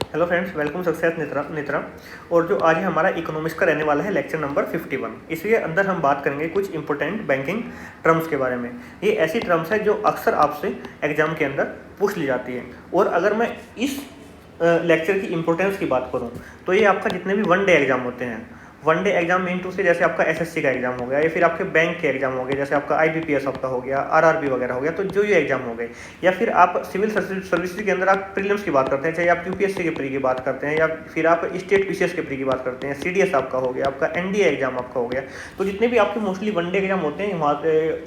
Hello friends, welcome success नित्रा। और जो आज है हमारा इकोनॉमिक्स का रहने वाला है लेक्चर नंबर 51। इसके अंदर हम बात करेंगे कुछ इंपॉर्टेंट बैंकिंग टर्म्स के बारे में। ये ऐसी टर्म्स है जो अक्सर आपसे एग्जाम के अंदर पूछ ली जाती है। और अगर मैं इस लेक्चर की इंपॉर्टेंस की बात करूँ तो ये आपका जितने भी वन डे एग्जाम होते हैं, one day exam mean to say जैसे आपका एसएससी का एग्जाम हो गया या फिर आपके बैंक के एग्जाम हो गए, जैसे आपका आईबीपीएस आपका हो गया, आरआरबी वगैरह हो गया, तो जो ये एग्जाम हो गए, या फिर आप सिविल सर्विसेज के अंदर आप प्रीलिम्स की बात करते हैं, चाहे आप यूपीएससी के प्री की बात करते हैं या फिर आप स्टेट पीसीएस के प्री की बात करते हैं, सीडीएस आपका हो गया, आपका एनडीए एग्जाम आपका हो गया, तो जितने भी आपके मोस्टली वन डे एग्जाम होते हैं वहाँ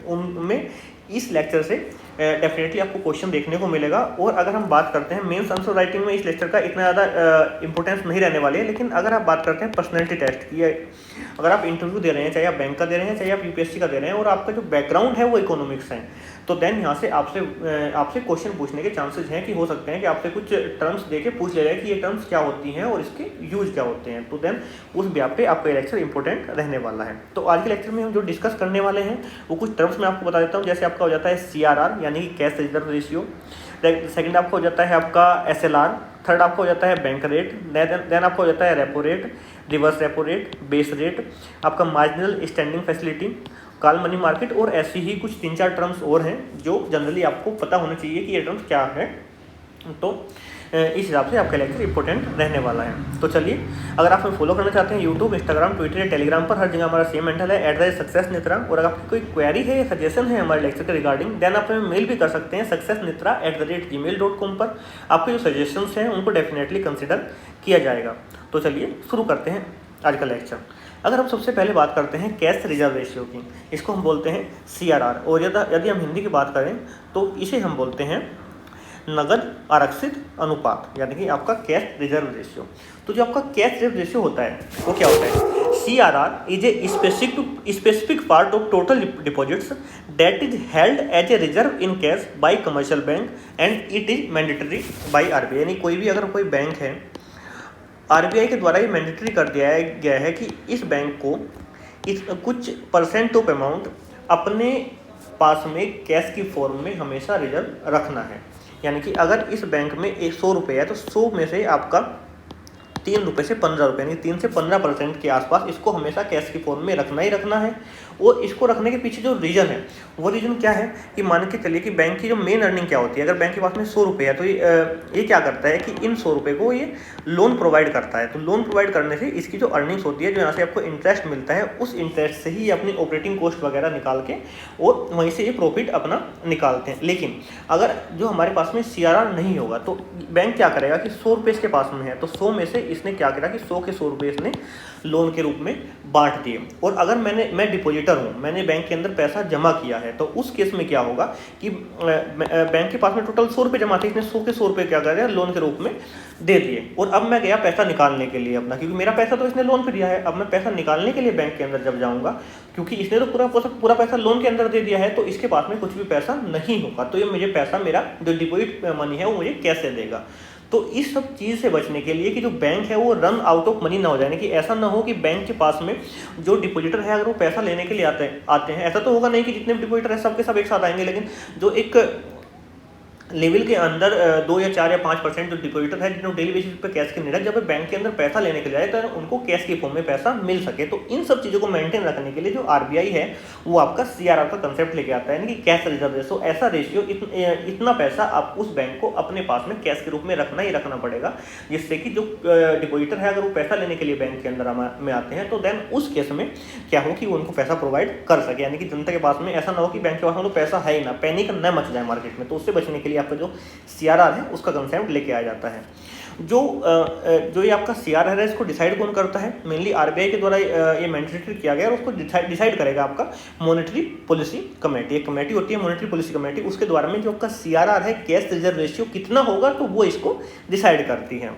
उनमें इस लेक्चर से डेफिनेटली आपको क्वेश्चन देखने को मिलेगा। और अगर हम बात करते हैं मेंस आंसर राइटिंग में इस लेक्चर का इतना ज़्यादा इंपॉर्टेंस नहीं रहने वाली है, लेकिन अगर आप बात करते हैं पर्सनैलिटी टेस्ट की, अगर आप इंटरव्यू दे रहे हैं, चाहे आप बैंक का दे रहे हैं, चाहे आप यूपीएससी का दे रहे हैं, और आपका जो बैकग्राउंड है वो इकोनॉमिक्स है, तो देन यहाँ से आपसे क्वेश्चन पूछने के चांसेस हैं कि हो सकते हैं कि आपसे कुछ टर्म्स दे के पूछ ले जाए कि ये टर्म्स क्या होती हैं और इसके यूज क्या होते हैं। तो देन उस ब्याह पे आपका लेक्चर इंपॉर्टेंट रहने वाला है। तो आज के लेक्चर में हम जो डिस्कस करने वाले हैं वो कुछ टर्म्स मैं आपको बता देता हूँ। जैसे आपका हो जाता है CRR यानी कि कैश रिजर्व रेशियो, सेकंड आपका हो जाता है आपका SLR, थर्ड आपका हो जाता है बैंक रेट, देन आपका हो जाता है repo rate, reverse repo rate, base rate, आपका marginal standing facility, call money market, और ऐसी ही कुछ 3-4 टर्म्स और हैं जो जनरली आपको पता होना चाहिए कि ये टर्म्स क्या है। तो इस हिसाब से आपका लेक्चर इंपॉर्टेंट रहने वाला है। तो चलिए, अगर आप हमें फॉलो करना चाहते हैं यूट्यूब, इंस्टाग्राम, ट्विटर या टेलीग्राम पर, हर जगह हमारा सेम हैंडल है @सक्सेसनित्रा। और अगर आपकी कोई क्वेरी है या सजेशन है हमारे लेक्चर के रिगार्डिंग, देन आप हमें मेल भी कर सकते हैं successnitra@gmail.com पर। आपके जो सजेशंस हैं उनको डेफिनेटली कंसिडर किया जाएगा। तो चलिए शुरू करते हैं आज का लेक्चर। अगर हम सबसे पहले बात करते हैं कैश रिजर्व रेशियो की, इसको हम बोलते हैं CRR, और यदि हम हिंदी की बात करें तो इसे हम बोलते हैं नगद आरक्षित अनुपात, यानी कि आपका कैश रिजर्व रेशियो। तो जो आपका कैश रिजर्व रेशियो होता है वो क्या होता है? CRR is a specific part of total deposits that is held as a reserve in cash by commercial bank and it is mandatory by RBI। यानी कोई भी अगर कोई बैंक है, RBI के द्वारा ये मैंडेटरी कर दिया गया है कि इस बैंक को कुछ परसेंट ऑफ अमाउंट अपने पास में कैश की फॉर्म में हमेशा रिजर्व रखना है। यानी कि अगर इस बैंक में 100 रुपये है तो 100 में से आपका 3 रुपये से 15 रुपये, यानी 3 से 15% के आसपास इसको हमेशा कैश की फॉर्म में रखना ही रखना है। और इसको रखने के पीछे जो रीज़न है वो रीज़न क्या है कि मान के चलिए कि बैंक की जो मेन अर्निंग क्या होती है। अगर बैंक के पास में 100 रुपये है तो ये क्या करता है कि इन 100 रुपये को ये लोन प्रोवाइड करता है। तो लोन प्रोवाइड करने से इसकी जो अर्निंग्स होती है, जो यहाँ से आपको इंटरेस्ट मिलता है, उस इंटरेस्ट से ही ये अपनी ऑपरेटिंग कॉस्ट वगैरह निकाल के और वहीं से ये प्रॉफिट अपना निकालते हैं। लेकिन अगर जो हमारे पास में CRR नहीं होगा तो बैंक क्या करेगा कि 100 रुपये इसके पास में है तो 100 में से इसने क्या करा कि 100 के 100 रुपये इसने लोन के रूप में बांट दिए। और अगर मैं डिपॉजिटर हूँ, मैंने बैंक के अंदर पैसा जमा किया है, तो उस केस में क्या होगा कि बैंक के पास में टोटल 100 रुपये जमा थे, इसने 100 के 100 रुपये क्या कर दिया लोन के रूप में दे दिए। और अब मैं गया पैसा निकालने के लिए अपना, क्योंकि मेरा पैसा तो इसने लोन पे दिया है, अब मैं पैसा निकालने के लिए बैंक के अंदर जब जाऊँगा, क्योंकि इसने तो पूरा पैसा लोन के अंदर दे दिया है, तो इसके पास में कुछ भी पैसा नहीं होगा। तो ये मुझे पैसा, मेरा जो डिपॉजिट मनी है वो मुझे कैसे देगा? तो इस सब चीज़ से बचने के लिए कि जो बैंक है वो रन आउट ऑफ मनी ना हो जाए, कि ऐसा ना हो कि बैंक के पास में जो डिपॉजिटर है अगर वो पैसा लेने के लिए आते हैं, ऐसा तो होगा नहीं कि जितने भी डिपॉजिटर है सबके सब एक साथ आएंगे, लेकिन जो एक लेवल के अंदर 2 या 4 या 5% जो डिपॉजिटर है जिन्होंने डेली बेसिस पे कैश की नीड, जब बैंक के अंदर पैसा लेने के लिए आए तो उनको कैश की फॉर्म में पैसा मिल सके। तो इन सब चीज़ों को मेंटेन रखने के लिए जो RBI है वो आपका CRR का कंसेप्ट लेके आता है, यानी कि कैश रिजर्व रेशियो। ऐसा रेशियो, इतना पैसा आप उस बैंक को अपने पास में कैश के रूप में रखना ही रखना पड़ेगा, जिससे कि जो डिपॉजिटर है अगर वो पैसा लेने के लिए बैंक के अंदर में आते हैं तो देन उस केस में क्या हो कि वो उनको पैसा प्रोवाइड कर सके। यानी कि जनता के पास में ऐसा ना हो कि बैंक के पास में तो पैसा है ही ना, पैनिक न मच जाए मार्केट में। तो उससे बचने के लिए आपका जो CRR है उसका कंसेप्ट लेके आया जाता है। जो ये आपका CRR है इसको डिसाइड कौन करता है? मेनली RBI के द्वारा ये मैंडेटरी किया गया, और उसको डिसाइड करेगा आपका मॉनेटरी पॉलिसी कमेटी। एक कमेटी होती है मॉनेटरी पॉलिसी कमेटी, उसके द्वारा में जो आपका CRR है कैश रिजर्व रेशियो कितना होगा तो वो इसको डिसाइड करती है।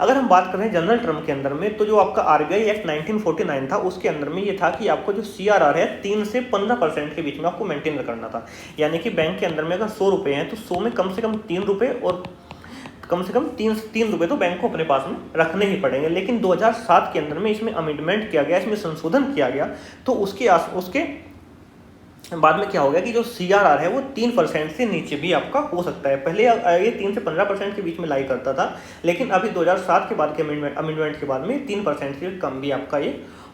अगर हम बात करें जनरल टर्म के अंदर में, तो जो आपका RBI एक्ट 1949 था उसके अंदर में ये था कि आपको जो CRR है 3 से 15% के बीच में आपको मेंटेन करना था। यानी कि बैंक के अंदर में अगर 100 रुपये हैं तो 100 में कम से कम 3 रुपये और कम से कम 3 रुपये तो बैंक को अपने पास में रखने ही पड़ेंगे। लेकिन 2007 के अंदर में इसमें अमेंडमेंट किया गया, इसमें संशोधन किया गया, तो उसके बाद में क्या हो गया कि जो CRR है वो 3% से नीचे भी आपका हो सकता है। पहले ये 3 से 15% के बीच में लाई करता था, लेकिन अभी 2007 के बाद के अमेंडमेंट के बाद में 3% से कम भी आपका ये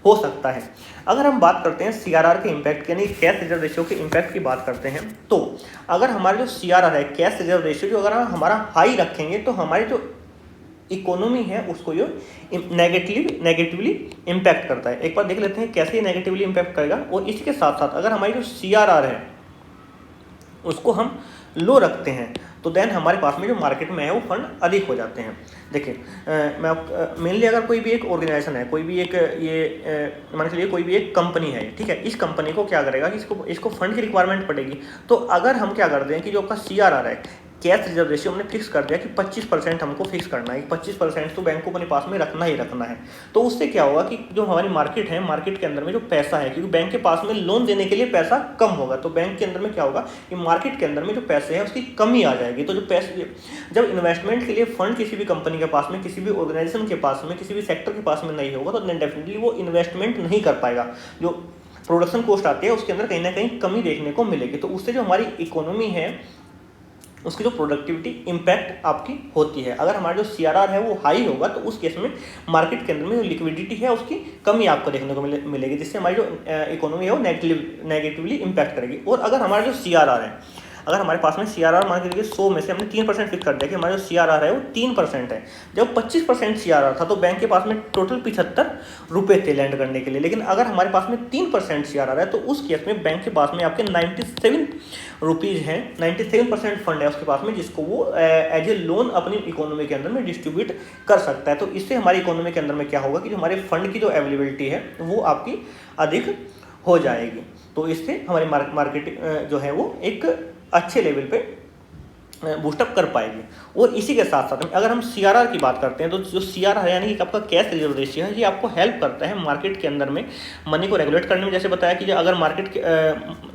हो सकता है। अगर हम बात करते हैं CRR के इम्पैक्ट यानी कैश रिजर्व रेशियो के इम्पैक्ट की बात करते हैं, तो अगर हमारा जो CRR है कैश रिजर्व रेशियो जो अगर हम हमारा हाई रखेंगे तो हमारी जो इकोनॉमी है उसको ये नेगेटिवली इम्पैक्ट करता है। एक बार देख लेते हैं कैसे ये नेगेटिवली इम्पैक्ट करेगा। और इसके साथ साथ अगर हमारी जो CRR है उसको हम लो रखते हैं तो देन हमारे पास में जो मार्केट में है वो फंड अधिक हो जाते हैं। देखिए मैं मेनली अगर कोई भी एक ऑर्गेनाइजेशन है, कोई भी एक मान के चलिए कोई भी एक कंपनी है, ठीक है, इस कंपनी को क्या करेगा कि इसको फंड की रिक्वायरमेंट पड़ेगी। तो अगर हम क्या करते हैं कि जो आपका CRR है कैश रिजर्व रेशियो हमने फिक्स कर दिया कि 25% हमको फिक्स करना है, 25% तो बैंक को अपने पास में रखना ही रखना है। तो उससे क्या होगा कि जो हमारी मार्केट है, मार्केट के अंदर में जो पैसा है, क्योंकि बैंक के पास में लोन देने के लिए पैसा कम होगा, तो बैंक के अंदर में क्या होगा कि मार्केट के अंदर में जो पैसे हैं उसकी कमी आ जाएगी। तो जो पैसे जब इन्वेस्टमेंट के लिए फंड किसी भी कंपनी के पास में, किसी भी ऑर्गेनाइजेशन के पास में, किसी भी सेक्टर के पास में नहीं होगा तो डेफिनेटली वो इन्वेस्टमेंट नहीं कर पाएगा। जो प्रोडक्शन कॉस्ट आती है उसके अंदर कहीं ना कहीं कमी देखने को मिलेगी। तो उससे जो हमारी इकोनॉमी है उसकी जो प्रोडक्टिविटी इम्पैक्ट आपकी होती है। अगर हमारा जो CRR है वो हाई होगा तो उस केस में मार्केट के अंदर में जो लिक्विडिटी है उसकी कमी आपको देखने को मिलेगी, जिससे हमारी जो इकोनॉमी है वो नेगेटिवली इम्पैक्ट करेगी। और अगर हमारा जो CRR है, अगर हमारे पास में CRR मान के चलिए 100 में से हमने 3% फिक्स कर दिया कि हमारा जो CRR है वो 3% है। जब 25% CRR था तो बैंक के पास में टोटल 75 रुपये थे लैंड करने के लिए, लेकिन अगर हमारे पास में 3% CRR है तो उस केस में बैंक के पास में आपके 97 रुपीज़ हैं, 97% फंड है उसके पास में, जिसको वो एज ए लोन अपनी इकोनॉमी के अंदर में डिस्ट्रीब्यूट कर सकता है। तो इससे हमारी इकोनॉमी के अंदर में क्या होगा कि जो हमारे फंड की जो अवेलेबिलिटी है वो आपकी अधिक हो जाएगी। तो इससे हमारी मार्केट जो है वो एक अच्छे लेवल पे बूस्टअप कर पाएगी। और इसी के साथ साथ अगर हम CRR की बात करते हैं तो जो CRR है यानी कि आपका कैश रिजर्व रेशियो है, ये आपको हेल्प करता है मार्केट के अंदर में मनी को रेगुलेट करने में। जैसे बताया कि अगर मार्केट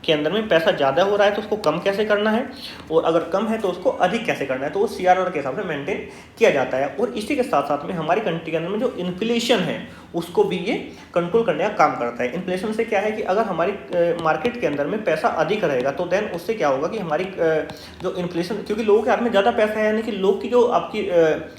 के अंदर में पैसा ज़्यादा हो रहा है तो उसको कम कैसे करना है, और अगर कम है तो उसको अधिक कैसे करना है, तो वो CRR के हिसाब से मेंटेन किया जाता है। और इसी के साथ साथ में हमारी कंट्री के अंदर में जो इन्फ्लेशन है उसको भी ये कंट्रोल करने का काम करता है। इन्फ्लेशन से क्या है कि अगर हमारी मार्केट के अंदर में पैसा अधिक रहेगा तो देन उससे क्या होगा कि हमारी जो इन्फ्लेशन, क्योंकि लोगों के हाथ में ज़्यादा पैसा है यानी कि लोग की जो आपकी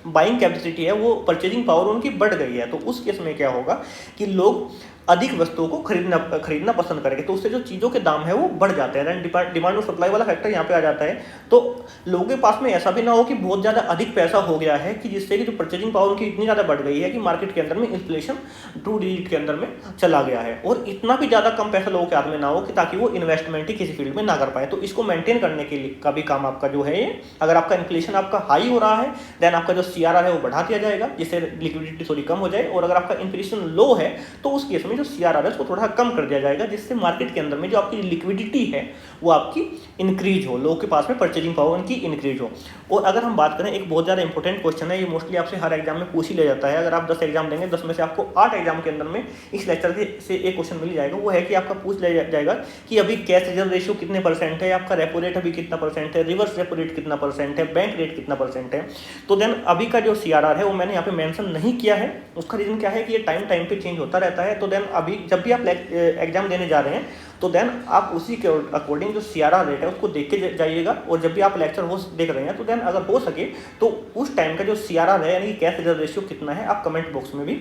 बाइंग कैपेसिटी है वो परचेजिंग पावर उनकी बढ़ गई है, तो उस केस में क्या होगा कि लोग अधिक वस्तुओं को खरीदना पसंद करेंगे, तो उससे जो चीज़ों के दाम है वो बढ़ जाते हैं। डिमांड और सप्लाई वाला फैक्टर यहाँ पे आ जाता है। तो लोगों के पास में ऐसा भी ना हो कि बहुत ज़्यादा अधिक पैसा हो गया है कि जिससे कि जो परचेजिंग पावर उनकी इतनी ज़्यादा बढ़ गई है कि मार्केट के अंदर में इन्फ्लेशन 2 डिजिट के अंदर में चला गया है, और इतना भी ज़्यादा कम पैसा लोगों के हाथ में ना हो कि ताकि वो इन्वेस्टमेंट ही किसी फील्ड में ना कर पाए। तो इसको मेंटेन करने के लिए का भी काम आपका जो है ये, अगर आपका इन्फ्लेशन आपका हाई हो रहा है देन आपका जो CRR है वो बढ़ा दिया जाएगा जिससे लिक्विडिटी थोड़ी कम हो जाए, और अगर आपका इन्फ्लेशन लो है तो उस केस में जो CRR है उसको थोड़ा कम कर दिया जाएगा, जिससे मार्केट के अंदर में जो आपकी लिक्विडिटी है वो आपकी इंक्रीज हो, लोगों के पास में परचेजिंग पावर उनकी इंक्रीज हो। और अगर हम बात करें, एक बहुत ज़्यादा इंपॉर्टेंट क्वेश्चन है, ये मोस्टली आपसे हर एग्जाम में पूछ ही ले जाता है। अगर आप 10 एग्जाम देंगे 10 में से आपको 8 एग्जाम के अंदर में इस लेक्चर से एक क्वेश्चन मिल जाएगा, वो है कि आपका पूछ लिया जाएगा कि अभी कैश रिजर्व रेशियो कितने % है, आपका रेपो रेट अभी कितना % है, रिवर्स रेपो रेट कितना % है, बैंक रेट कितना % है। तो देन अभी का जो CRR है वो मैंने यहाँ पे मेंशन नहीं किया है। उसका रीजन क्या है कि ये टाइम पे चेंज होता रहता है। तो देन अभी जब भी आप एग्जाम देने जा रहे हैं तो देन आप उसी के अकॉर्डिंग जो CRR रेट है उसको देख के जाइएगा, और जब भी आप लेक्चर हो देख रहे हैं तो देन अगर हो सके तो उस टाइम का जो CRR है यानी कि कैश रिजर्व रेशियो कितना है आप कमेंट बॉक्स में भी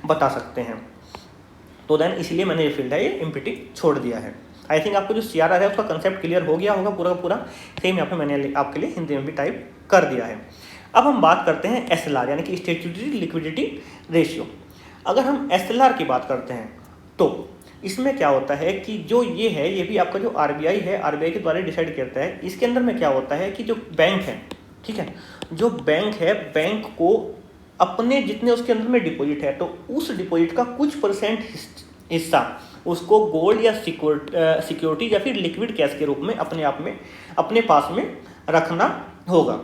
बता सकते हैं। तो देन इसलिए मैंने ये फील्ड है ये MPT छोड़ दिया है। आई थिंक आपको जो CRR है उसका कंसेप्ट क्लियर हो गया होगा पूरा पूरा, सेम यहाँ पे मैंने आपके लिए हिंदी में भी टाइप कर दिया है। अब हम बात करते हैं SLR यानी कि स्टैट्यूटरी लिक्विडिटी रेशियो। अगर हम SLR की बात करते हैं तो इसमें क्या होता है कि जो ये है ये भी आपका जो RBI है, RBI के द्वारा डिसाइड करता है। इसके अंदर में क्या होता है कि जो बैंक है, ठीक है, जो बैंक है, बैंक को अपने जितने उसके अंदर में डिपॉजिट है तो उस डिपॉजिट का कुछ % हिस्सा उसको गोल्ड या सिक्योरिटी या फिर लिक्विड कैश के रूप में अपने पास में रखना होगा।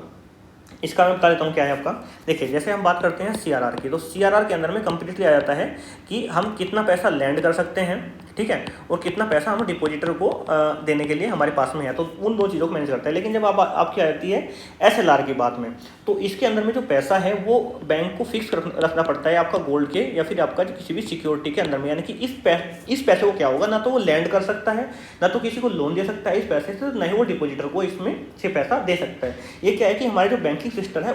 इसका मैं बता देता हूँ क्या है आपका। देखिए जैसे हम बात करते हैं CRR की, तो CRR के अंदर में कंप्लीटली आ जाता है कि हम कितना पैसा लैंड कर सकते हैं, ठीक है, और कितना पैसा हम डिपॉजिटर को देने के लिए हमारे पास में है, तो उन दो चीज़ों को मैनेज करता है। लेकिन जब आपकी आती है SLR की बात में, तो इसके अंदर में जो पैसा है वो बैंक को फिक्स रखना पड़ता है आपका गोल्ड के या फिर आपका किसी भी सिक्योरिटी के अंदर में, यानी कि इस पैसे को क्या होगा, ना तो वो लैंड कर सकता है, ना तो किसी को लोन दे सकता है इस पैसे से, ना ही वो डिपॉजिटर को इसमें से पैसा दे सकता है। ये क्या है कि हमारे जो बैंकिंग सिस्टम है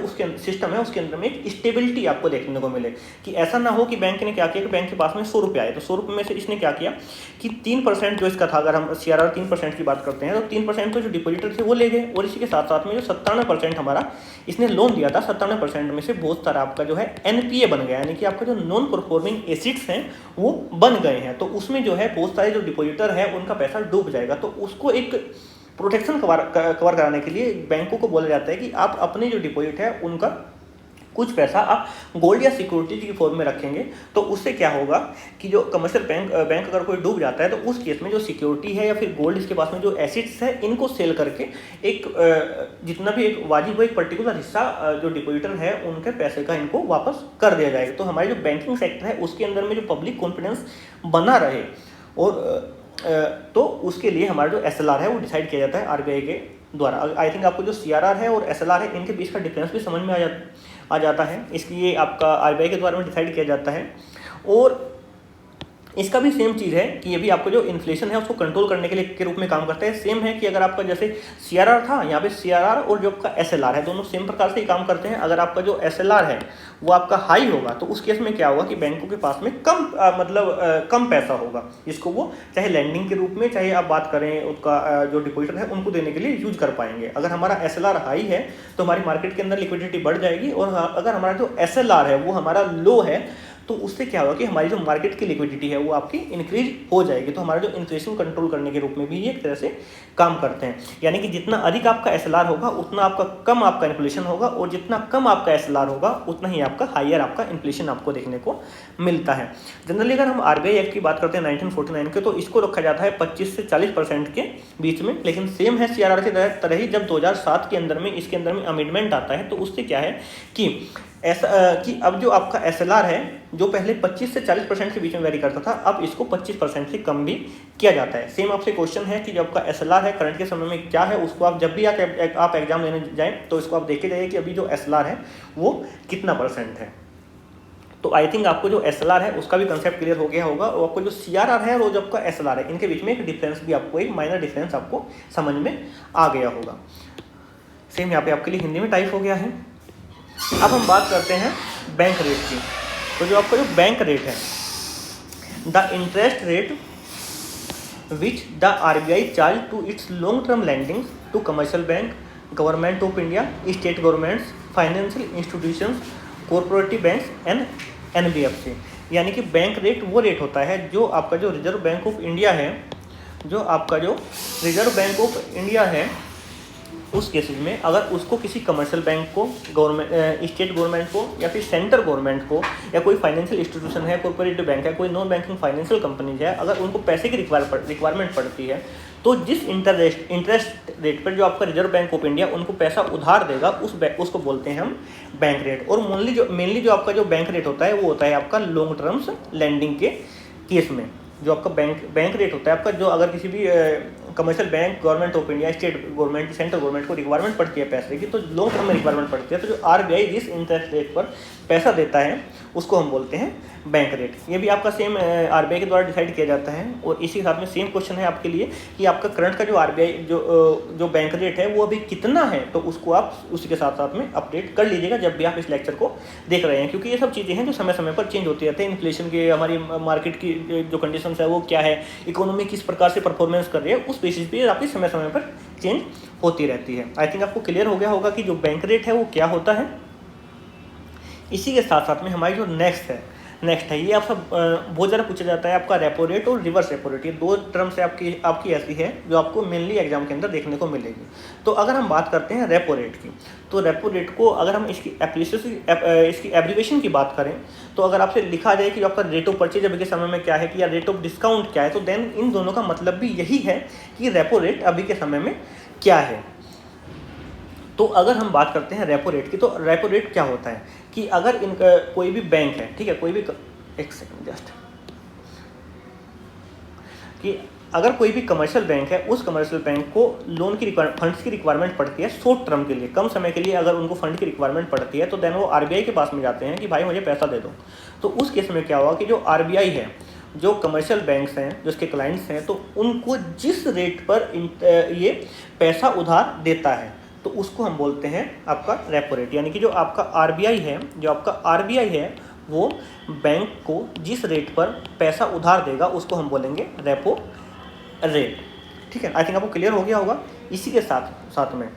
उसके अंदर में एक स्टेबिलिटी आपको देखने को मिले, कि ऐसा ना हो कि बैंक ने क्या किया कि बैंक के पास में 100 रुपये आए, तो 100 रुपये में से इसने क्या किया कि 3% जो इसका था, अगर हम CRR 3% की बात करते हैं, तो 3% तो जो डिपॉजिटर थे वो ले गए, और इसी के साथ साथ में जो 97% हमारा इसने लोन दिया था, 97% में से बहुत सारा आपका जो है NPA बन गया, यानी कि आपका जो नॉन परफॉर्मिंग एसिड्स हैं वो बन गए हैं। तो उसमें जो है बहुत सारे जो डिपॉजिटर है उनका पैसा डूब जाएगा। तो उसको एक प्रोटेक्शन कवर कराने के लिए बैंकों को बोला जाता है कि आप अपने जो डिपॉजिट है उनका कुछ पैसा आप गोल्ड या सिक्योरिटी की फॉर्म में रखेंगे, तो उससे क्या होगा कि जो कमर्शियल बैंक अगर कोई डूब जाता है तो उस केस में जो सिक्योरिटी है या फिर गोल्ड इसके पास में जो एसेट्स है इनको सेल करके एक जितना भी एक वाजिब हो एक पर्टिकुलर हिस्सा जो डिपॉजिटर है उनके पैसे का इनको वापस कर दिया जाएगा। तो हमारे जो बैंकिंग सेक्टर है उसके अंदर में जो पब्लिक कॉन्फिडेंस बना रहे, और तो उसके लिए हमारा जो SLR है वो डिसाइड किया जाता है RBI के द्वारा। आई थिंक आपको जो CRR है और SLR है इनके बीच का डिफरेंस भी समझ में आ जाता है, इसलिए आपका RBI के द्वारा में डिसाइड किया जाता है। और इसका भी सेम चीज़ है कि ये भी आपको जो इन्फ्लेशन है उसको कंट्रोल करने के रूप में काम करता है। सेम है कि अगर आपका जैसे CRR था, यहाँ पे CRR और जो आपका SLR है दोनों सेम प्रकार से ही काम करते हैं। अगर आपका जो SLR है वो आपका हाई होगा तो उस केस में क्या होगा कि बैंकों के पास में कम पैसा होगा, जिसको वो चाहे लैंडिंग के रूप में, चाहे आप बात करें उसका जो डिपॉजिटर है उनको देने के लिए यूज कर पाएंगे। अगर हमारा SLR हाई है तो हमारी मार्केट के अंदर लिक्विडिटी बढ़ जाएगी, और अगर हमारा जो SLR है वो हमारा लो है तो उससे क्या होगा कि हमारी जो मार्केट की लिक्विडिटी है वो आपकी इंक्रीज हो जाएगी। तो हमारा जो इन्फ्लेशन कंट्रोल करने के रूप में भी ये एक तरह से काम करते हैं, यानी कि जितना अधिक आपका SLR होगा उतना कम आपका इन्फ्लेशन होगा, और जितना कम आपका SLR होगा उतना ही आपका हायर आपका इन्फ्लेशन आपको देखने को मिलता है। जनरली अगर हम RBI एक्ट की बात करते हैं 1949 के, तो इसको रखा जाता है 25 से 40% के बीच में। लेकिन सेम है CRR के तरह ही जब 2007 के अंदर में इसके अंदर में अमेंडमेंट आता है तो उससे क्या है कि ऐसा कि अब जो आपका SLR है जो पहले 25 से 40% के बीच में वेरी करता था, अब इसको 25% से कम भी किया जाता है। सेम आपसे क्वेश्चन है कि जो आपका SLR है करंट के समय में क्या है, उसको आप जब भी आप एग्जाम लेने जाएं तो इसको आप देखे जाइए कि अभी जो SLR है वो कितना % है। तो आई थिंक आपको जो SLR है उसका भी कंसेप्ट क्लियर हो गया होगा, और आपको जो CRR है और जो आपका SLR है इनके बीच में एक डिफरेंस भी आपको, एक माइनर डिफरेंस आपको समझ में आ गया होगा। सेम यहाँ पे आपके लिए हिंदी में टाइप हो गया है। अब हम बात करते हैं बैंक रेट की। तो जो आपका जो बैंक रेट है, the interest rate which the RBI charge to its long term lending to commercial bank, government of India, state governments, financial institutions, cooperative banks and NBFC। यानी कि बैंक रेट वो rate होता है जो आपका जो reserve bank of India है, जो आपका जो रिजर्व बैंक ऑफ इंडिया है उस केसेस में अगर उसको किसी कमर्शियल बैंक को, स्टेट गवर्नमेंट को, या फिर सेंट्रल गवर्नमेंट को, या कोई फाइनेंशियल इंस्टीट्यूशन है, कॉर्पोरेटिव बैंक है, कोई नॉन बैंकिंग फाइनेंशियल कंपनीज है, अगर उनको पैसे की रिक्वायरमेंट पड़ती है तो जिस इंटरेस्ट रेट पर जो आपका रिजर्व बैंक ऑफ इंडिया उनको पैसा उधार देगा उसको बोलते हैं हम बैंक रेट। और मेनली जो आपका जो बैंक रेट होता है वो होता है आपका लॉन्ग टर्म्स लैंडिंग के केस में। जो आपका बैंक रेट होता है आपका, जो अगर किसी भी commercial bank, government of India, state government, central government को रिक्वायरमेंट पड़ती है पैसे की, तो लॉन्ग टर्म में रिक्वायरमेंट पड़ती है, तो जो RBI जिस इंटरेस्ट रेट पर पैसा देता है उसको हम बोलते हैं बैंक रेट। ये भी आपका सेम RBI के द्वारा डिसाइड किया जाता है। और इसी के साथ में सेम क्वेश्चन है आपके लिए कि आपका करंट का जो RBI जो बैंक रेट है वो अभी कितना है, तो उसको आप उसी के साथ साथ में अपडेट कर लीजिएगा जब भी आप इस लेक्चर को देख रहे हैं, क्योंकि ये सब चीज़ें हैं जो समय समय पर चेंज होती रहती है। इन्फ्लेशन के, हमारी मार्केट की जो कंडीशन है वो क्या है, इकोनॉमी किस प्रकार से परफॉर्मेंस कर रही है, उस बेसिस पे आपकी समय समय पर चेंज होती रहती है। आई थिंक आपको क्लियर हो गया होगा कि जो बैंक रेट है वो क्या होता है। इसी के साथ साथ में हमारी जो नेक्स्ट है ये आप सब बहुत ज़्यादा पूछा जाता है, आपका रेपो रेट और रिवर्स रेपो रेट। ये दो टर्म्स है आपकी ऐसी है जो आपको मेनली एग्जाम के अंदर देखने को मिलेगी। तो अगर हम बात करते हैं रेपो रेट की, तो रेपो रेट को अगर हम इसकी एब्रीवेशन की बात करें, तो अगर आपसे लिखा जाए कि आपका रेट ऑफ परचेज अभी के समय में क्या है कि या रेट ऑफ डिस्काउंट क्या है, तो देन इन दोनों का मतलब भी यही है कि रेपो रेट अभी के समय में क्या है। तो अगर हम बात करते हैं रेपो रेट की, तो रेपो रेट क्या होता है कि अगर इनका कोई भी बैंक है, ठीक है, कोई भी, एक सेकंड जस्ट, कि अगर कोई भी कमर्शियल बैंक है, उस कमर्शियल बैंक को लोन की फंड्स की रिक्वायरमेंट पड़ती है शॉर्ट टर्म के लिए, कम समय के लिए अगर उनको फंड की रिक्वायरमेंट पड़ती है, तो देन वो आरबीआई के पास में जाते हैं कि भाई मुझे पैसा दे दो। तो उस केस में क्या हुआ कि जो आरबीआई है, जो कमर्शियल बैंक्स हैं, जो उसके क्लाइंट्स हैं, तो उनको जिस रेट पर ये पैसा उधार देता है, तो उसको हम बोलते हैं आपका रेपो रेट। यानी कि जो आपका आरबीआई है, वो बैंक को जिस रेट पर पैसा उधार देगा उसको हम बोलेंगे रेपो रेट। ठीक है, आई थिंक आपको क्लियर हो गया होगा। इसी के साथ में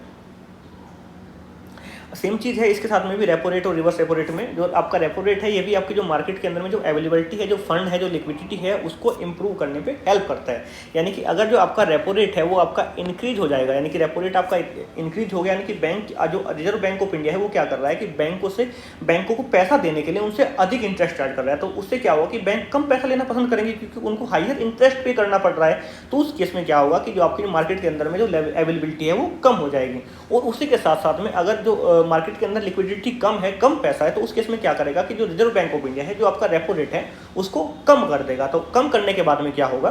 सेम चीज़ है, इसके साथ में भी रेपो रेट और रिवर्स रेपो रेट में जो आपका रेपो रेट है, ये भी आपकी जो मार्केट के अंदर में जो अवेलेबिलिटी है, जो फंड है, जो लिक्विडिटी है, उसको इंप्रूव करने पे हेल्प करता है। यानी कि अगर जो आपका रेपो रेट है वो आपका इंक्रीज हो जाएगा, यानी कि रेपो रेट आपका इंक्रीज हो गया, यानी कि बैंक जो रिजर्व बैंक ऑफ इंडिया है वो क्या कर रहा है कि बैंकों को पैसा देने के लिए उनसे अधिक इंटरेस्ट चार्ज कर रहा है। तो उससे क्या होगा कि बैंक कम पैसा लेना पसंद करेंगे क्योंकि उनको हाइयर इंटरेस्ट पे करना पड़ रहा है। तो उस केस में क्या होगा कि जो आपकी मार्केट के अंदर में जो अवेलेबिलिटी है वो कम हो जाएगी। और उसी के साथ साथ में अगर जो मार्केट के अंदर लिक्विडिटी कम है, कम पैसा है, तो उस केस में क्या करेगा कि जो रिजर्व बैंक ऑफ इंडिया है, जो आपका रेपो रेट है, उसको कम कर देगा। तो कम करने के बाद में क्या होगा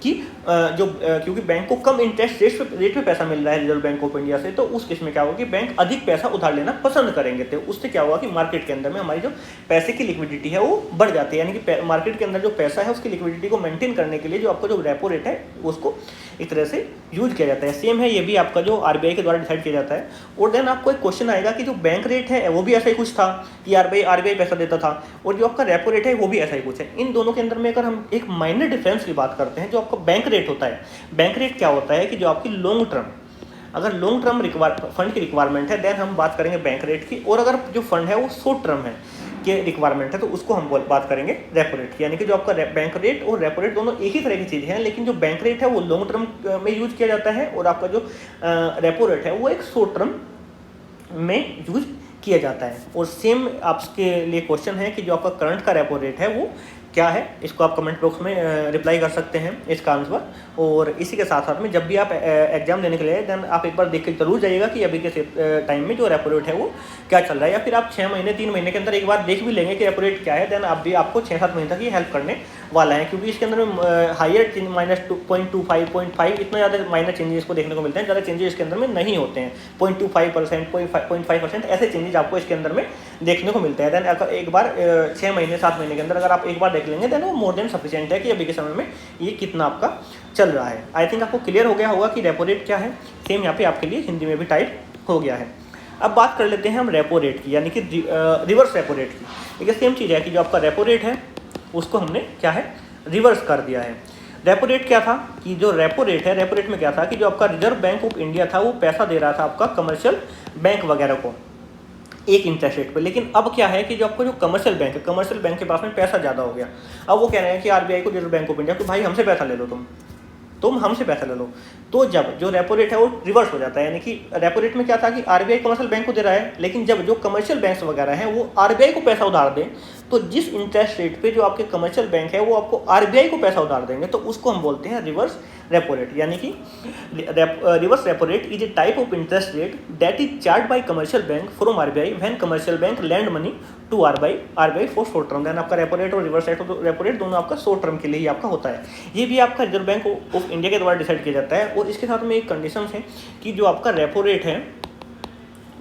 कि क्योंकि बैंक को कम इंटरेस्ट रेट पे पैसा मिल रहा है रिजर्व बैंक ऑफ इंडिया से, तो उस केस में क्या होगा कि बैंक अधिक पैसा उधार लेना पसंद करेंगे। तो उससे क्या होगा कि मार्केट के अंदर में हमारी जो पैसे की लिक्विडिटी है वो बढ़ जाती है। यानी कि मार्केट के अंदर जो पैसा है उसकी लिक्विडिटी को मेंटेन करने के लिए जो आपका जो रेपो रेट है उसको एक तरह से यूज किया जाता है। सेम है, ये भी आपका जो आरबीआई के द्वारा डिसाइड किया जाता है। और देन आपको एक क्वेश्चन आएगा कि जो बैंक रेट है वो भी ऐसा ही कुछ था कि आरबीआई पैसा देता था, और जो आपका रेपो रेट है वो भी ऐसा ही कुछ है। इन दोनों के अंदर में अगर हम एक माइनर डिफरेंस की बात करते हैं, जो आपका बैंक रेट होता है, बैंक रेट क्या होता है कि जो आपकी लॉन्ग टर्म, अगर लॉन्ग टर्म फंड की रिक्वायरमेंट है देन हम बात करेंगे बैंक रेट की, और अगर जो फंड है वो शॉर्ट टर्म है के रिक्वायरमेंट है तो उसको हम बात करेंगे रेपो रेट की। यानी कि जो आपका बैंक रेट और रेपो रेट दोनों एक ही तरह की चीज़ है, लेकिन जो बैंक रेट है वो लॉन्ग टर्म में यूज किया जाता है, और आपका जो रेपो रेट है वो एक शॉर्ट टर्म में यूज किया जाता है। और सेम आपके लिए क्वेश्चन है कि जो आपका करंट का रेपो रेट है वो क्या है, इसको आप कमेंट बॉक्स में रिप्लाई कर सकते हैं इसका आंसर। और इसी के साथ साथ में जब भी आप एग्जाम देने के लिए देन आप एक बार देख के जरूर जाइएगा कि अभी के टाइम में जो रेपो रेट है वो क्या चल रहा है, या फिर आप 6 महीने 3 महीने के अंदर एक बार देख भी लेंगे कि रेपो रेट क्या है, देन आप भी आपको 6-7 महीने तक ये हेल्प करने वाला है। क्योंकि इसके अंदर में हाइयर -0.25 0.5 इतना ज़्यादा माइनर चेंजेस को देखने को मिलते हैं, ज़्यादा चेंजेस इसके अंदर में नहीं होते हैं। 0.25%, 0.5% ऐसे चेंजेस आपको इसके अंदर में देखने को मिलते हैं। देन अगर एक बार 6 महीने 7 महीने के अंदर अगर आप एक बार देख लेंगे देन वो मोर देन सफिशिएंट है कि अभी के समय में ये कितना आपका चल रहा है। आई थिंक आपको क्लियर हो गया होगा कि रेपो रेट क्या है। सेम यहाँ पे आपके लिए हिंदी में भी टाइप हो गया है। अब बात कर लेते हैं हम रेपो रेट की, यानी कि रिवर्स रेपो रेट की। ठीक है, सेम चीज़ है कि जो आपका रेपो रेट है उसको हमने क्या है रिवर्स कर दिया है। रेपो रेट क्या था कि जो रेपो रेट है, रेपो रेट में क्या था कि जो आपका रिजर्व बैंक ऑफ इंडिया था वो पैसा दे रहा था आपका कमर्शियल बैंक वगैरह को एक इंटरेस्ट रेट पे। लेकिन अब क्या है कि जो आपको जो कमर्शियल बैंक है, कमर्शियल बैंक के पास में पैसा ज़्यादा हो गया। अब वो कह रहे हैं कि आरबीआई को, रिजर्व बैंक ऑफ इंडिया को, भाई हमसे पैसा ले लो, तुम हमसे पैसा ले लो। तो जब जो रेपो रेट है वो रिवर्स हो जाता है। यानी कि रेपो रेट में क्या था कि आरबीआई कमर्शियल बैंक को दे रहा है, लेकिन जब जो कमर्शियल बैंक्स वगैरह हैं वो आरबीआई को पैसा उधार दें, तो जिस इंटरेस्ट रेट पे जो आपके कमर्शियल बैंक है वो आपको आरबीआई को पैसा उधार देंगे, तो उसको हम बोलते हैं रिवर्स रेपो रेट। यानी कि reverse repo rate is a type of interest rate that is charge by commercial bank from RBI when commercial bank lend money to RBI for short term. Then आपका repo rate और reverse repo rate दोनों आपका short term के लिए ही आपका होता है। ये भी आपका रिजर्व बैंक ऑफ इंडिया के द्वारा डिसाइड किया जाता है। और इसके साथ में एक कंडीशन है कि जो आपका रेपो रेट है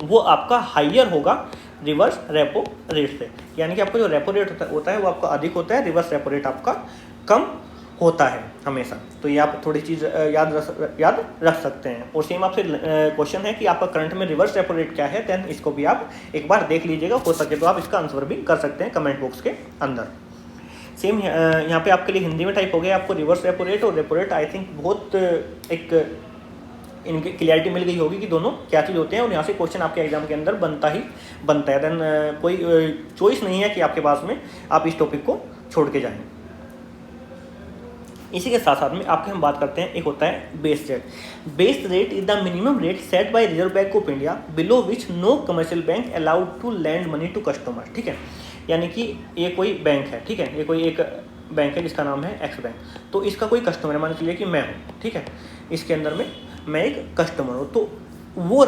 वो आपका हाइयर होगा रिवर्स रेपो रेट से। यानी कि आपका जो रेपो रेट होता है वो आपका अधिक होता है, रिवर्स रेपो रेट आपका कम होता है हमेशा। तो ये आप थोड़ी चीज़ याद रख सकते हैं। और सेम आपसे क्वेश्चन है कि आपका करंट में रिवर्स रेपो रेट क्या है, देन इसको भी आप एक बार देख लीजिएगा, हो सके तो आप इसका आंसर भी कर सकते हैं कमेंट बॉक्स के अंदर। सेम यहाँ पे आपके लिए हिंदी में टाइप हो गया आपको रिवर्स रेपो रेट और रेपो रेट। आई थिंक बहुत एक इनकी क्लियरिटी मिल गई होगी कि दोनों क्या चीज़ होते हैं। और यहाँ से क्वेश्चन आपके एग्जाम के अंदर बनता है। देन कोई चॉइस नहीं है कि आपके पास में आप इस टॉपिक को छोड़ के जाएं। इसी के साथ साथ में आपके हम बात करते हैं, एक होता है base rate. Base rate is the minimum rate set by reserve bank of India below which no commercial bank allowed to lend money to customer. ठीक है, यानी कि ये कोई बैंक है, ठीक है, ये कोई एक बैंक है जिसका नाम है एक्स बैंक। तो इसका कोई कस्टमर है, मान लीजिए कि मैं हूँ, ठीक है, इसके अंदर में मैं एक कस्टमर हूँ। तो वो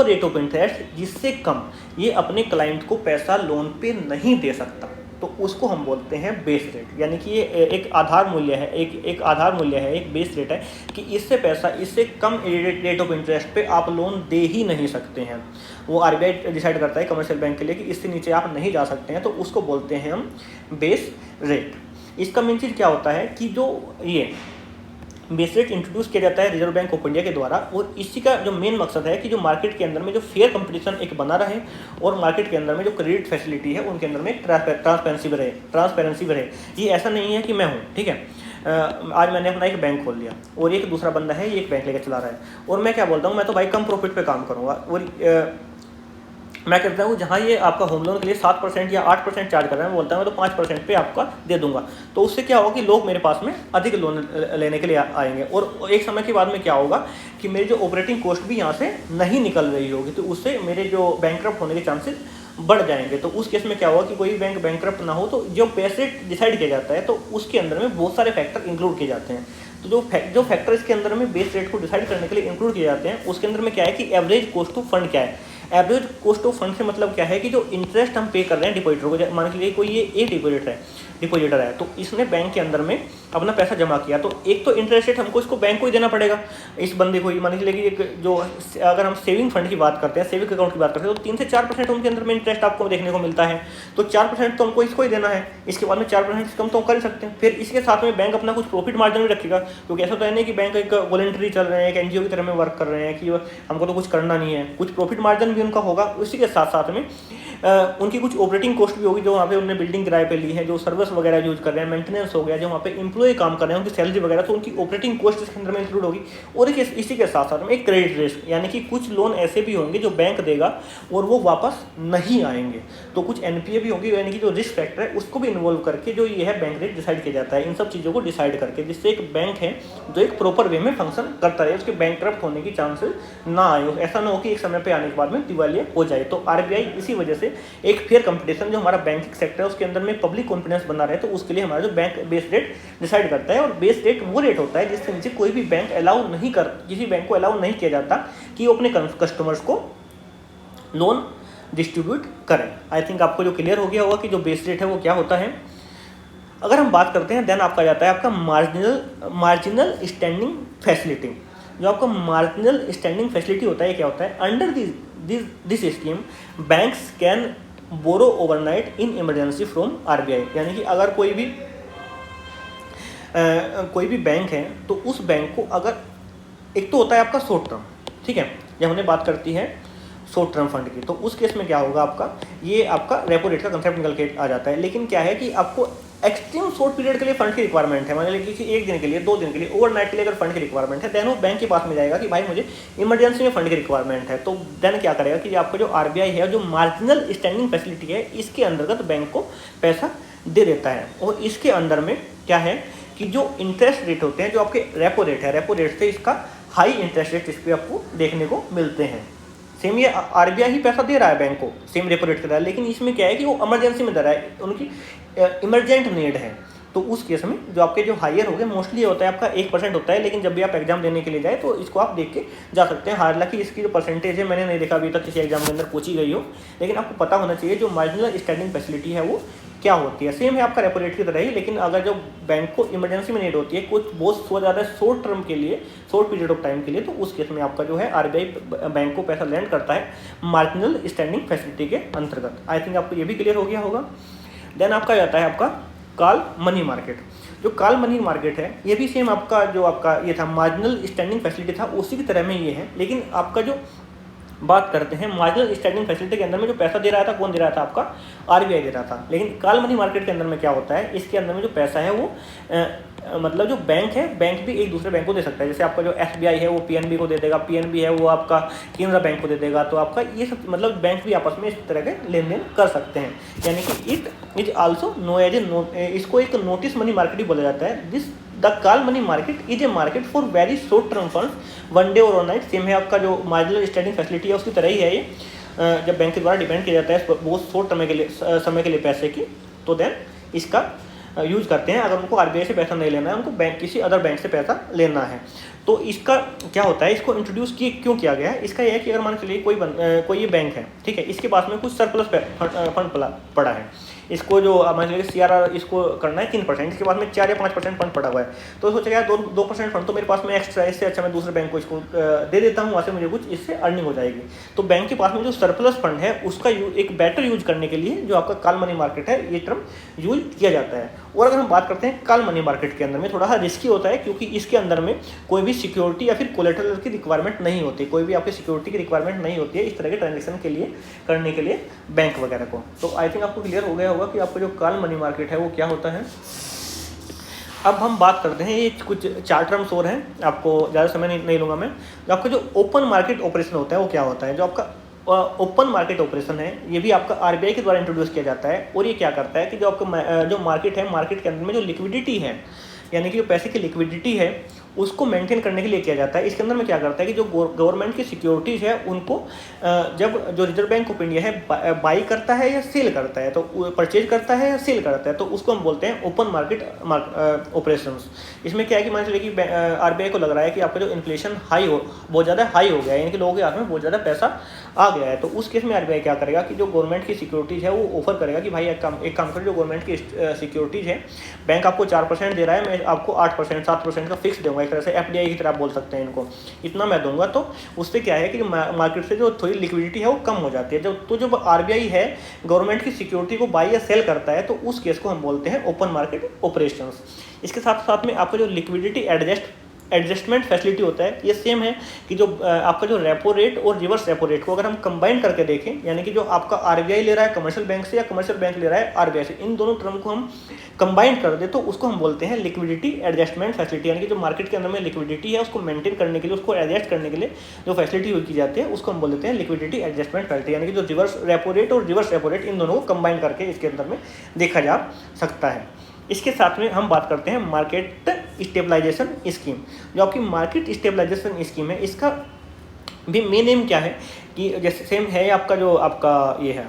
रेट ऑफ इंटरेस्ट जिससे कम ये अपने क्लाइंट को पैसा लोन पे नहीं दे सकता। तो उसको हम बोलते हैं बेस रेट। यानी कि ये एक आधार मूल्य है, एक आधार मूल्य है, एक बेस रेट है कि इससे कम रेट ऑफ इंटरेस्ट पे आप लोन दे ही नहीं सकते हैं। वो आरबीआई डिसाइड करता है कमर्शियल बैंक के लिए कि इससे नीचे आप नहीं जा सकते हैं, तो उसको बोलते हैं हम बेस रेट। इसका मेन चीज़ क्या होता है कि जो ये बेस रेट इंट्रोड्यूस किया जाता है रिजर्व बैंक ऑफ इंडिया के द्वारा, और इसी का जो मेन मकसद है कि जो मार्केट के अंदर में जो फेयर कंपटीशन एक बना रहे, और मार्केट के अंदर में जो क्रेडिट फैसिलिटी है उनके अंदर में ट्रांसपेरेंसी रहे। ये ऐसा नहीं है कि मैं हूँ, ठीक है, आज मैंने अपना एक बैंक खोल लिया और एक दूसरा बंदा है ये एक बैंक लेकर चला रहा है, और मैं क्या बोलता हूँ, मैं तो भाई कम प्रॉफिट पे काम करूँगा, और मैं कहता हूँ जहाँ ये आपका होम लोन के लिए 7% या 8% चार्ज कर रहा है, मैं बोलता हूँ मैं तो 5% पे आपका दे दूंगा। तो उससे क्या होगा कि लोग मेरे पास में अधिक लोन लेने के लिए आएंगे, और एक समय के बाद में क्या होगा कि मेरी जो ऑपरेटिंग कॉस्ट भी यहाँ से नहीं निकल रही होगी, तो उससे मेरे जो बैंकक्रप्ट होने के चांसेस बढ़ जाएंगे। तो उस केस में क्या होगा कि कोई बैंक बैंकक्रप्ट ना हो, तो जो बेस रेट डिसाइड किया जाता है तो उसके अंदर में बहुत सारे फैक्टर इंक्लूड किए जाते हैं। तो जो फैक्टर इसके अंदर में बेस रेट को डिसाइड करने के लिए इंक्लूड किए जाते हैं, उसके अंदर में क्या है कि एवरेज कॉस्ट ऑफ फंड क्या है। एवरेज कॉस्ट ऑफ फंड से मतलब क्या है कि जो इंटरेस्ट हम पे कर रहे हैं डिपॉजिटर को, मान के लिए कोई ये एक डिपॉजिटर है, तो इसने बैंक के अंदर में अपना पैसा जमा किया, तो एक तो इंटरेस्ट रेट हमको इसको बैंक को ही देना पड़ेगा, इस बंदे को ही। मान के लिए कि एक जो अगर हम सेविंग फंड की बात करते हैं, सेविंग अकाउंट की बात करते हैं, तो 3 से 4% उनके अंदर में इंटरेस्ट आपको देखने को मिलता है, तो 4% तो हमको इसको ही देना है, इसके बाद में 4% कम तो हम कर ही सकते हैं। फिर इसके साथ में बैंक अपना कुछ प्रॉफिट मार्जिन भी रखेगा, क्योंकि ऐसा तो है नहीं कि बैंक एक वॉलंटरी चल रहे हैं, एक एनजीओ की तरह में वर्क कर रहे हैं कि हमको तो कुछ करना नहीं है, कुछ प्रॉफिट मार्जिन भी उनका होगा। उसी के साथ साथ में उनकी कुछ ऑपरेटिंग कॉस्ट भी होगी, जो वहाँ पे उन्होंने बिल्डिंग किराए पे ली है, जो सर्विस वगैरह यूज कर रहे हैं, मेंटेनेंस हो गया, जो वहाँ पे एम्प्लॉय काम कर रहे हैं उनकी सैलरी वगैरह, तो उनकी ऑपरेटिंग कॉस्ट इसके अंदर में इंक्लूड होगी। और इसी के साथ साथ में एक क्रेडिट रिस्क, यानी कि कुछ लोन ऐसे भी होंगे जो बैंक देगा और वो वापस नहीं आएंगे, तो कुछ एनपीए भी होगी, यानी कि जो रिस्क फैक्टर है उसको भी इन्वॉल्व करके जो ये है बैंक रेट डिसाइड किया जाता है। इन सब चीज़ों को डिसाइड करके, जिससे एक बैंक है जो एक प्रॉपर वे में फंक्शन करता रहे, उसके बैंकक्रप्ट होने की चांसेस ना आए, ऐसा ना हो कि एक समय पे आने के बाद में दिवालिया हो जाए। तो आरबीआई इसी वजह से एक फेयर कंपटीशन जो हमारा बैंकिंग सेक्टर है उसके अंदर में पब्लिक कॉन्फिडेंस बना रहे, तो उसके लिए हमारा जो बैंक बेस रेट डिसाइड करता है। और बेस रेट वो रेट होता है जिसके नीचे कोई भी बैंक किसी बैंक को अलाउ नहीं किया जाता कि वो अपने कस्टमर्स को लोन डिस्ट्रीब्यूट करें। आई थिंक आपको जो क्लियर हो गया होगा कि जो बेस रेट है वो क्या होता है। अगर हम बात करते हैं देन आपका जाता है आपका मार्जिनल स्टैंडिंग फैसिलिटी। जो आपका मार्जिनल स्टैंडिंग फैसिलिटी होता है, क्या होता है, under this scheme banks can borrow overnight in emergency from RBI. यानी कि अगर कोई भी बैंक है तो उस बैंक को, अगर एक तो होता है आपका शॉर्ट टर्म, ठीक है, जब हमने बात करती है शॉर्ट टर्म फंड की, तो उस केस में क्या होगा, आपका रेपो रेट का कंसेप्ट निकल के आ जाता है। लेकिन क्या है कि आपको एक्सट्रीम शॉर्ट पीरियड के लिए फंड की रिक्वायरमेंट है, मान लीजिए कि 1 दिन के लिए, 2 दिन के लिए, ओवरनाइट के लिए अगर फंड की रिक्वायरमेंट है, देन वो बैंक के पास में जाएगा कि भाई मुझे इमरजेंसी में फंड की रिक्वायरमेंट है। तो देन क्या करेगा कि आपका जो आरबीआई है, जो मार्जिनल स्टैंडिंग फैसिलिटी है, इसके अंतर्गत बैंक को पैसा दे देता है। और इसके अंदर में क्या है कि जो इंटरेस्ट रेट होते हैं, जो आपके रेपो रेट है, रेपो रेट से इसका हाई इंटरेस्ट रेट इस पर आपको देखने को मिलते हैं। सेम ये आरबीआई ही पैसा दे रहा है बैंक को सेम रेपो रेट के द्वारा, लेकिन इसमें क्या है कि वो इमरजेंसी में दे रहा है, उनकी इमरजेंट नीड है। तो उस केस में जो आपके जो हायर हो गए, मोस्टली होता है आपका 1% होता है, लेकिन जब भी आप एग्जाम देने के लिए जाए तो इसको आप देख के जा सकते हैं। हालांकि इसकी जो परसेंटेज है मैंने नहीं देखा अभी तक किसी एग्जाम के अंदर पूछी गई हो, लेकिन आपको पता होना चाहिए जो मार्जिनल स्टैंडिंग फैसिलिटी है वो क्या होती है। सेम है आपका रेपो रेट की तरह ही, लेकिन अगर जो बैंक को इमरजेंसी में नीड होती है, कुछ बहुत ज़्यादा शॉर्ट टर्म के लिए, शॉर्ट पीरियड ऑफ टाइम के लिए, तो उस केस में आपका जो है आरबीआई बैंक को पैसा लैंड करता है मार्जिनल स्टैंडिंग फैसिलिटी के अंतर्गत। आई थिंक आपको ये भी क्लियर हो गया होगा। देन आपका जाता है आपका कॉल मनी मार्केट। जो कॉल मनी मार्केट है ये भी सेम आपका जो आपका ये था मार्जिनल स्टैंडिंग फैसिलिटी था, उसी की तरह में ये है, लेकिन आपका जो बात करते हैं मार्जिनल स्टैंडिंग फैसिलिटी के अंदर में जो पैसा दे रहा था, कौन दे रहा था, आपका आरबीआई दे रहा था। लेकिन कॉल मनी मार्केट के अंदर में क्या होता है, इसके अंदर में जो पैसा है वो मतलब जो बैंक है, बैंक भी एक दूसरे बैंक को दे सकता है। जैसे आपका जो एसबीआई है वो पीएनबी को दे देगा, पीएनबी है वो आपका केनरा बैंक को दे देगा, तो आपका ये सब मतलब बैंक भी आपस में इस तरह के लेन देन कर सकते हैं। यानी कि it is also known as इसको एक नोटिस मनी मार्केट ही बोला जाता है। This the call money market is a market for very short term funds, 1 day और ओवरनाइट। सेम है आपका जो मार्जिनल स्टैंडिंग फैसिलिटी है उसकी तरह ही है ये, जब बैंक के द्वारा डिपेंड किया जाता है बहुत शॉर्ट समय के लिए पैसे की, तो देन इसका यूज करते हैं। अगर उनको आरबीआई से पैसा नहीं लेना है, उनको बैंक किसी अदर बैंक से पैसा लेना है, तो इसका क्या होता है, इसको इंट्रोड्यूस क्यों किया गया है। इसका यह है कि अगर मान के लिए कोई ये बैंक है, ठीक है, इसके पास में कुछ सरप्लस फंड पड़ा है, इसको जो मान लीजिए CRR इसको करना है 3%, इसके बाद में 4 या 5% फंड पड़ा हुआ है, तो सोचेगा 2% फंड तो मेरे पास में एक्स्ट्रा है, इससे अच्छा मैं दूसरे बैंक को इसको दे देता हूँ, वहाँ से मुझे कुछ इससे अर्निंग हो जाएगी। तो बैंक के पास में जो सरप्लस फंड है उसका एक बेटर यूज करने के लिए जो आपका कॉल मनी मार्केट है ये टर्म यूज किया जाता है। और अगर हम बात करते हैं कॉल मनी मार्केट के अंदर में थोड़ा सा रिस्की होता है, क्योंकि इसके अंदर में कोई भी सिक्योरिटी या फिर कोलेटरल की रिक्वायरमेंट नहीं होती, कोई भी आपकी सिक्योरिटी की रिक्वायरमेंट नहीं होती है इस तरह के ट्रांजेक्शन के लिए करने के लिए बैंक वगैरह को। तो आई थिंक आपको क्लियर हो गया होगा कि आपका जो कॉल मनी मार्केट है वो क्या होता है। अब हम बात करते हैं, ये कुछ 4 टर्म्स और हैं, आपको ज़्यादा समय नहीं लूँगा मैं। जो आपका जो ओपन मार्केट ऑपरेशन होता है वो क्या होता है। जो आपका ओपन मार्केट ऑपरेशन है ये भी आपका RBI के द्वारा इंट्रोड्यूस किया जाता है, और ये क्या करता है कि जो आपका जो मार्केट है, मार्केट के अंदर में जो लिक्विडिटी है, यानी कि जो पैसे की लिक्विडिटी है उसको मेंटेन करने के लिए किया जाता है। इसके अंदर में क्या करता है कि जो गवर्नमेंट की सिक्योरिटीज़ है उनको जब जो रिजर्व बैंक ऑफ इंडिया है बाई करता है या सेल करता है, तो परचेज करता है या सेल करता है, तो उसको हम बोलते हैं ओपन मार्केट ऑपरेशंस। इसमें क्या है कि मान लीजिए कि RBI को लग रहा है कि आपका जो इन्फ्लेशन बहुत ज़्यादा हाई हो गया है, यानी कि लोगों के हाथ में बहुत ज़्यादा पैसा आ गया है, तो उस केस में RBI क्या करेगा कि जो गवर्नमेंट की सिक्योरिटीज़ है वो ऑफर करेगा कि भाई एक काम करो, जो गवर्नमेंट की सिक्योरिटीज़ है बैंक आपको 4% दे रहा है, मैं आपको 8% 7% का फिक्स दूंगा, एक तरह से FDI की तरह आप बोल सकते हैं इनको, इतना मैं दूंगा। तो उससे क्या है कि मार्केट से जो थोड़ी लिक्विडिटी है वो कम हो जाती है। जब RBI है गवर्नमेंट की सिक्योरिटी को बाई या सेल करता है, तो उस केस को हम बोलते हैं ओपन मार्केट ऑपरेशंस। इसके साथ साथ में आपका जो लिक्विडिटी एडजस्टमेंट फैसिलिटी होता है ये सेम है कि जो आपका जो रेपो रेट और रिवर्स रेपो रेट को अगर हम कंबाइन करके देखें, यानी कि जो आपका RBI ले रहा है कमर्शियल बैंक से या कमर्शियल बैंक ले रहा है RBI से, इन दोनों टर्म को हम कंबाइन कर दे तो उसको हम बोलते हैं लिक्विडिटी एडजस्टमेंट फैसिलिटी। यानी कि जो मार्केट के अंदर में लिक्विडिटी है उसको मेंटेन करने के लिए, उसको एडजस्ट करने के लिए जो फैसिलिटी यूज की जाती है उसको हम बोल देते हैं लिक्विडिटी एडजस्टमेंट फैसिलिटी। यानी कि जो रिवर्स रेपो रेट और रिवर्स रेपो रेट इन दोनों को कंबाइन करके इसके अंदर में देखा जा सकता है। इसके साथ में हम बात करते हैं मार्केट स्टेबलाइजेशन स्कीम। जो आपकी मार्केट स्टेबलाइजेशन स्कीम है इसका भी मेन एम क्या है कि जैसे सेम है आपका ये है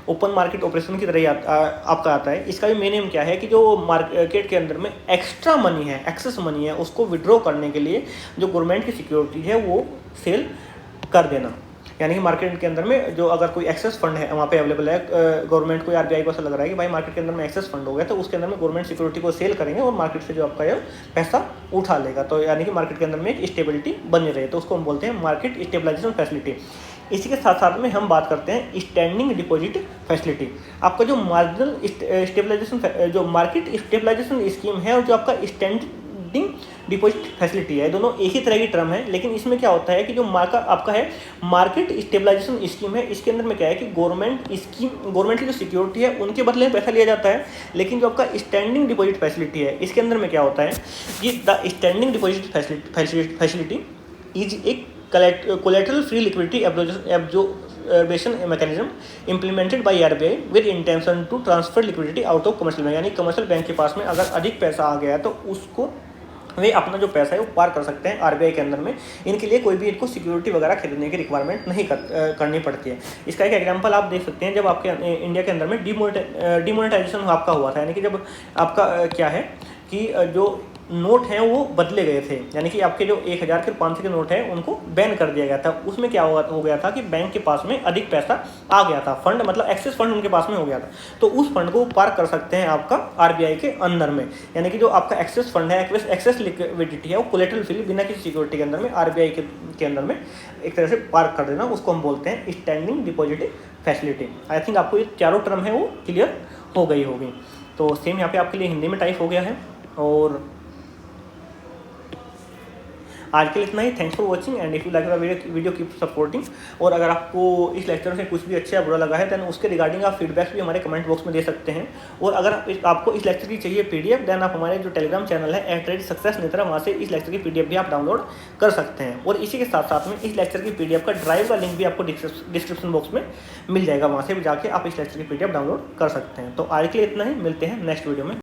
ओपन मार्केट ऑपरेशन की तरह ही आपका आता है। इसका भी मेन एम क्या है कि जो मार्केट के अंदर में एक्स्ट्रा मनी है, एक्सेस मनी है, उसको विड्रॉ करने के लिए जो गवर्नमेंट की सिक्योरिटी है वो सेल कर देना। यानी कि मार्केट के अंदर में जो अगर कोई एक्सेस फंड है वहाँ पे अवेलेबल है, गवर्नमेंट को RBI को ऐसा लग रहा है कि भाई मार्केट के अंदर में एक्सेस फंड हो गया, तो उसके अंदर में गवर्नमेंट सिक्योरिटी को सेल करेंगे और मार्केट से जो आपका ये पैसा उठा लेगा, तो यानी कि मार्केट के अंदर में एक स्टेबिलिटी बनी रहे, तो उसको हम बोलते हैं मार्केट स्टेबलाइजेशन फैसिलिटी। इसी के साथ साथ में हम बात करते हैं स्टैंडिंग डिपॉजिट फैसिलिटी। आपका जो मार्जिनल स्टेबलाइजेशन जो मार्केट स्टेबलाइजेशन स्कीम है और जो आपका स्टैंडिंग डिपॉजिट फैसिलिटी है, दोनों एक ही तरह की टर्म है, लेकिन इसमें क्या होता है कि जो आपका है मार्केट स्टेबलाइजेशन स्कीम है, इसके अंदर में क्या है कि गवर्नमेंट की जो सिक्योरिटी है उनके बदले में पैसा लिया जाता है। लेकिन जो आपका स्टैंडिंग डिपॉजिट फैसिलिटी है इसके अंदर में क्या होता है कि the standing deposit facility is एक collateral free liquidity absorption mechanism implemented by RBI with intention to transfer liquidity out of commercial bank। यानी कमर्शियल बैंक के पास में अगर अधिक पैसा आ गया है तो उसको वे अपना जो पैसा है वो पार कर सकते हैं RBI के अंदर में। इनके लिए कोई भी इनको सिक्योरिटी वगैरह खरीदने की रिक्वायरमेंट नहीं करनी पड़ती है। इसका एक एग्जांपल आप देख सकते हैं, जब आपके इंडिया के अंदर में डिमोनेटाइजेशन आपका हुआ था, यानी कि जब आपका क्या है कि जो नोट हैं वो बदले गए थे, यानी कि आपके जो 1000 के 500 के नोट हैं उनको बैन कर दिया गया था। उसमें क्या हो गया था कि बैंक के पास में अधिक पैसा आ गया था, फंड मतलब एक्सेस फंड उनके पास में हो गया था, तो उस फंड को पार्क कर सकते हैं आपका RBI के अंदर में। यानी कि जो आपका एक्सेस फंड है, एक्सेस लिक्विडिटी है, वो कोलेटरल फ्री बिना किसी सिक्योरिटी के अंदर में RBI के अंदर में एक तरह से पार्क कर देना, उसको हम बोलते हैं standing deposit facility. I think आपको ये चारों टर्म है वो क्लियर हो गई होगी। तो सेम यहाँ पे आपके लिए हिंदी में टाइप हो गया है। और आज के लिए इतना ही। Thanks for watching and if you like the video keep supporting. और अगर आपको इस लेक्चर से कुछ भी अच्छा या बुरा लगा है देन उसके रिगार्डिंग आप फीडबैक्स भी हमारे कमेंट बॉक्स में दे सकते हैं। और अगर आपको इस लेक्चर की चाहिए PDF देन आप हमारे जो टेलीग्राम चैनल है @सक्सेस वहाँ से इस लेक्चर की PDF भी आप डाउनलोड कर सकते हैं। और इसी के साथ साथ में इस लेक्चर की PDF का ड्राइव का लिंक भी आपको डिस्क्रिप्शन बॉक्स में मिल जाएगा, वहाँ से भी जाके आप इस लेक्चर की PDF डाउनलोड कर सकते हैं। तो आज के लिए इतना ही, मिलते हैं नेक्स्ट वीडियो में।